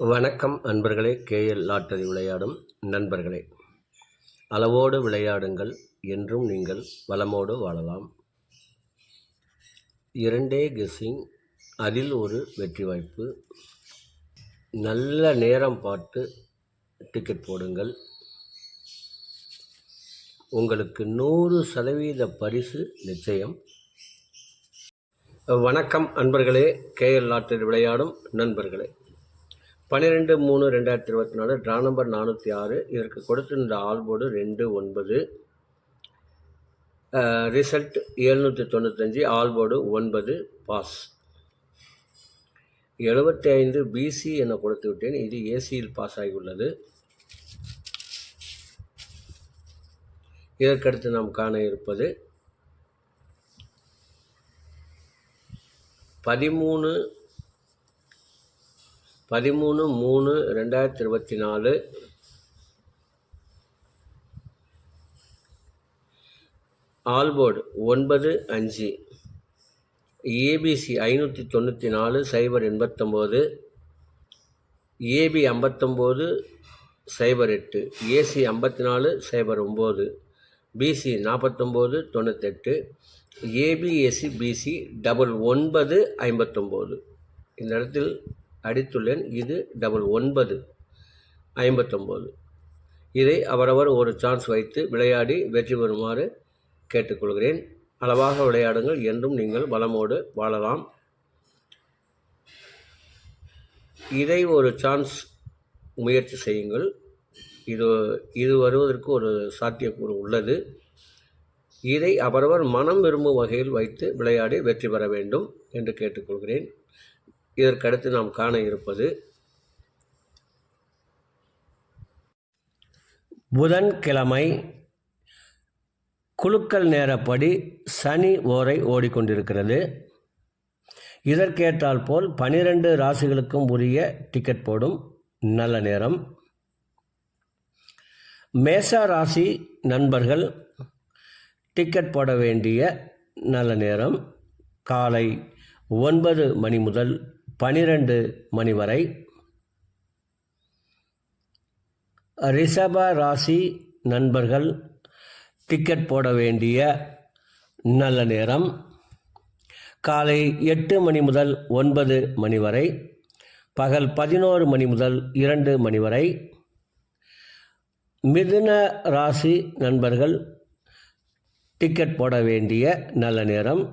வணக்கம் அன்பர்களே. KL lottery விளையாடும் நண்பர்களே, அளவோடு விளையாடுங்கள், என்றும் நீங்கள் வளமோடு வாழலாம். 2 கெஸ்ஸிங், அதில் ஒரு வெற்றி வாய்ப்பு. நல்ல நேரம் பார்த்து டிக்கெட் போடுங்கள். உங்களுக்கு 100% பரிசு நிச்சயம். வணக்கம் அன்பர்களே, கேஎல் லாட்டரி விளையாடும் நண்பர்களே. 12/3/2024 ட்ரா நம்பர் 406. இதற்கு கொடுத்திருந்த all board 29, result 795, all board 9, pass. 75 BC என கொடுத்து விட்டேன். இது ஏசியில் பாஸ் ஆகியுள்ளது. இதற்கடுத்து நாம் காண இருப்பது 13/3/2024 all board 9-5, ABC 594 089, AB 59 08, AC 54 09, BC 49 98, ABSC BC 9959. இந்த இடத்தில் அடித்துள்ளேன். இது 9959. இதை அவரவர் ஒரு சான்ஸ் வைத்து விளையாடி வெற்றி பெறுமாறு கேட்டுக்கொள்கிறேன். அளவாக விளையாடுங்கள், என்றும் நீங்கள் வளமோடு வாழலாம். இதை ஒரு சான்ஸ் முயற்சி செய்யுங்கள். இது வருவதற்கு ஒரு சாத்தியக்கூறு உள்ளது. இதை அவரவர் மனம் விரும்பும் வகையில் வைத்து விளையாடி வெற்றி பெற வேண்டும் என்று கேட்டுக்கொள்கிறேன். இதற்கடுத்து நாம் காண இருப்பது புதன்கிழமை குலுக்கல் நேரப்படி சனி ஓரை ஓடிக்கொண்டிருக்கிறது. இதற்கேற்றால் போல் 12 ராசிகளுக்கும் உரிய டிக்கெட் போடும் நல்ல நேரம். மேஷ ராசி நண்பர்கள் டிக்கெட் போட வேண்டிய நல்ல நேரம் காலை 9 மணி முதல் 12 மணி வரை. ரிஷப ராசி நண்பர்கள் டிக்கெட் போட வேண்டிய நல்ல நேரம் காலை 8 மணி முதல் 9 மணி வரை, பகல் 11 மணி முதல் 2 மணி வரை. மிதுன ராசி நண்பர்கள் டிக்கெட் போட வேண்டிய நல்ல நேரம்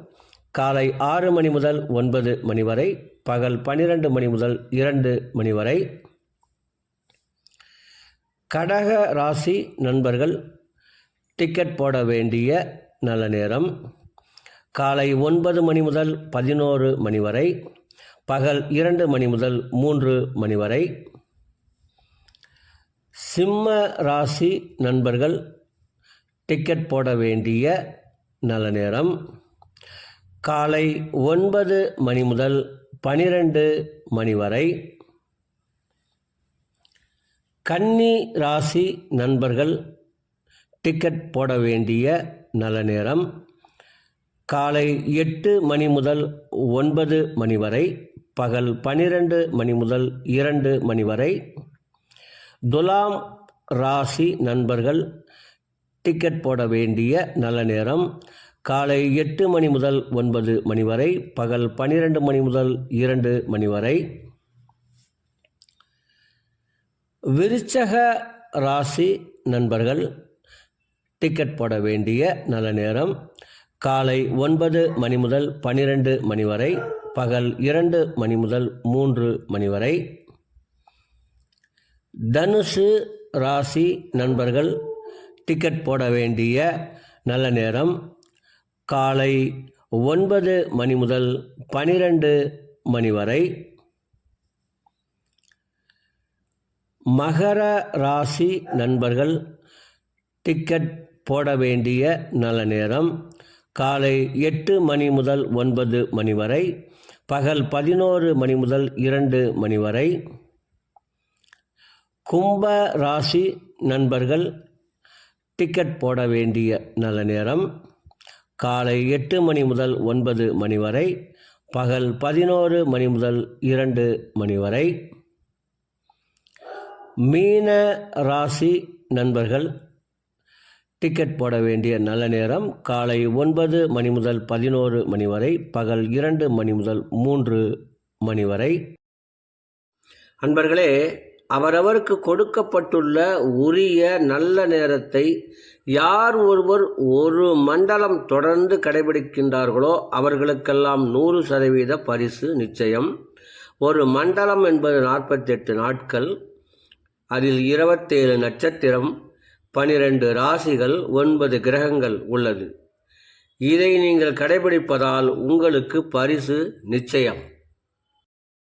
காலை 6 மணி முதல் 9 மணி வரை, பகல் 12 மணி முதல் 2 மணி வரை. கடக ராசி நண்பர்கள் டிக்கெட் போட வேண்டிய நல்ல நேரம் காலை 9 மணி முதல் 11 மணி வரை, பகல் 2 மணி முதல் 3 மணி வரை. சிம்ம ராசி நண்பர்கள் டிக்கெட் போட வேண்டிய நல்ல நேரம் காலை 9 மணி முதல் 12 மணி வரை. கன்னி ராசி நண்பர்கள் டிக்கெட் போட வேண்டிய நல்ல நேரம் காலை 8 மணி முதல் 9 மணி வரை, பகல் 12 மணி முதல் 2 மணி வரை. துலாம் ராசி நண்பர்கள் டிக்கெட் போட வேண்டிய நல்ல நேரம் காலை 8 மணி முதல் 9 மணி வரை, பகல் 12 மணி முதல் 2 மணி வரை. விருச்சக ராசி நண்பர்கள் டிக்கெட் போட வேண்டிய நல்ல நேரம் காலை 9 மணி முதல் 12 மணி வரை, பகல் 2 மணி முதல் 3 மணி வரை. தனுசு ராசி நண்பர்கள் டிக்கெட் போட வேண்டிய நல்ல நேரம் காலை 9 மணி முதல் 12 மணி வரை. மகர ராசி நண்பர்கள் டிக்கெட் போட வேண்டிய நல்ல நேரம் காலை 8 மணி முதல் 9 மணி வரை, பகல் 11 மணி முதல் 2 மணி வரை. கும்ப ராசி நண்பர்கள் டிக்கெட் போட வேண்டிய நல்ல நேரம் காலை 8 மணி முதல் 9 மணி வரை, பகல் 11 மணி முதல் 2 மணி வரை. மீன ராசி நண்பர்கள் டிக்கெட் போட வேண்டிய நல்ல நேரம் காலை 9 மணி முதல் 11 மணி வரை, பகல் 2 மணி முதல் 3 மணி வரை. அன்பர்களே, அவரவருக்கு கொடுக்கப்பட்டுள்ள உரிய நல்ல நேரத்தை யார் ஒருவர் ஒரு மண்டலம் தொடர்ந்து கடைபிடிக்கின்றார்களோ அவர்களுக்கெல்லாம் 100% பரிசு நிச்சயம். ஒரு மண்டலம் என்பது 48 நாட்கள். அதில் 27 நட்சத்திரம், 12 ராசிகள், 9 கிரகங்கள் உள்ளது. இதை நீங்கள் கடைபிடிப்பதால் உங்களுக்கு பரிசு நிச்சயம்.